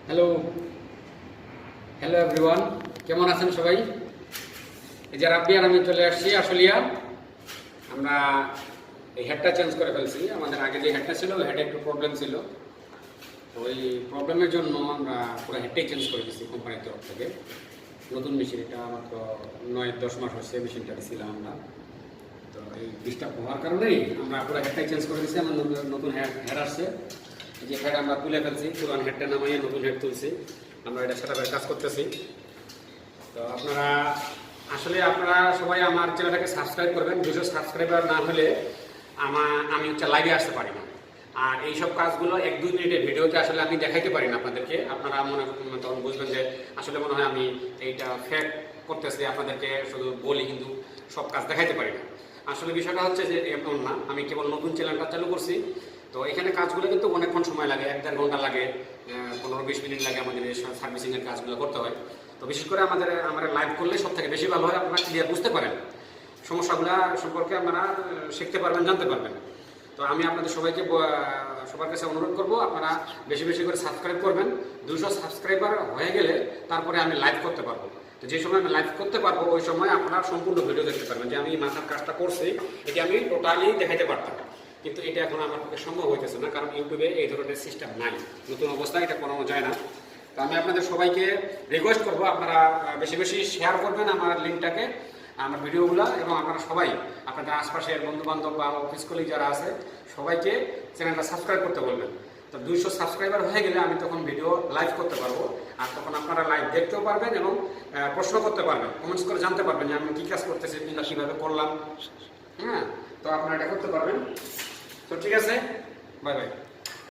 Hello hello everyone, কেমন আছেন সবাই? এই যে রাব্বি আর আমি চলে আসছি আশুলিয়া। আমরা এই হেডটা চেঞ্জ করে ফেলছি। আমাদের আগে যে হেডটা ছিল ওই হেডে একটু প্রবলেম ছিল, তো ওই প্রবলেমের জন্য আমরা পুরো হেডটাই চেঞ্জ করে দিচ্ছি কোম্পানির তরফ থেকে। নতুন মেশিন, এটা মাত্র 9-10 মাস হচ্ছে মেশিনটা দিয়েছিলাম আমরা। তো এই ডিস্টার্ব হওয়ার কারণেই আমরা পুরো হেডটাই চেঞ্জ করে দিচ্ছি। আমার নতুন হেড আসছে, যে হেড আমরা তুলে ফেলছি, পুরান হেডটা নামাইয়ে নতুন হেড তুলছি। আমরা এটা সেটাপের কাজ করতেছি। তো আপনারা সবাই আমার চ্যানেলটাকে সাবস্ক্রাইব করবেন। 200 সাবস্ক্রাইবার না হলে আমি লাইভে আসতে পারি না। আর এইসব কাজগুলো 1-2 মিনিটের ভিডিওতে আসলে আমি দেখাইতে পারি না আপনাদেরকে। আপনারা তখন বুঝবেন যে আসলে মনে হয় আমি এইটা ফেক করতেছি, আপনাদেরকে শুধু বলি কিন্তু সব কাজ দেখাইতে পারি না। আসলে বিষয়টা হচ্ছে যে এমন না, আমি কেবল নতুন চ্যানেলটা চালু করছি। তো এখানে কাজগুলো কিন্তু অনেকক্ষণ সময় লাগে, 1-1.5 ঘন্টা লাগে, 15-20 মিনিট লাগে আমাদের এই সার্ভিসিংয়ের কাজগুলো করতে হয়। তো বিশেষ করে আমরা লাইভ করলে সব থেকে বেশি ভালো হয়, আপনারা ক্লিয়ার বুঝতে পারেন, সমস্যাগুলো সম্পর্কে আপনারা শিখতে পারবেন, জানতে পারবেন। তো আমি আপনাদের সবার কাছে অনুরোধ করব, আপনারা বেশি বেশি করে সাবস্ক্রাইব করবেন। 200 সাবস্ক্রাইবার হয়ে গেলে তারপরে আমি লাইভ করতে পারবো। তো যে সময় আমি লাইভ করতে পারবো ওই সময় আপনারা সম্পূর্ণ ভিডিও দেখতে পারবেন, যে আমি মাথার কাজটা করছি এটি আমি টোটালি দেখাইতে পারতাম। কিন্তু এটা এখন আমার পক্ষে সম্ভব হইতেছে না, কারণ ইউটিউবে এই ধরনের সিস্টেম নাই, নতুন অবস্থায় এটা করানো যায় না। তো আমি আপনাদের সবাইকে রিকোয়েস্ট করবো, আপনারা বেশি বেশি শেয়ার করবেন আমার লিঙ্কটাকে, আমার ভিডিওগুলো, এবং আপনারা সবাই আপনাদের আশপাশের বন্ধুবান্ধব বা অফিস কলিগ যারা আছে সবাইকে চ্যানেলটা সাবস্ক্রাইব করতে বলবেন। তো 200 সাবস্ক্রাইবার হয়ে গেলে আমি তখন ভিডিও লাইভ করতে পারবো, আর তখন আপনারা লাইভ দেখতেও পারবেন এবং প্রশ্ন করতে পারবেন, কমেন্টস করে জানতে পারবেন যে আমি কী কাজ করতেছি, কীভাবে করলাম। হ্যাঁ, তো আপনারা এটা করতে পারবেন। তো ঠিক আছে, বাই বাই।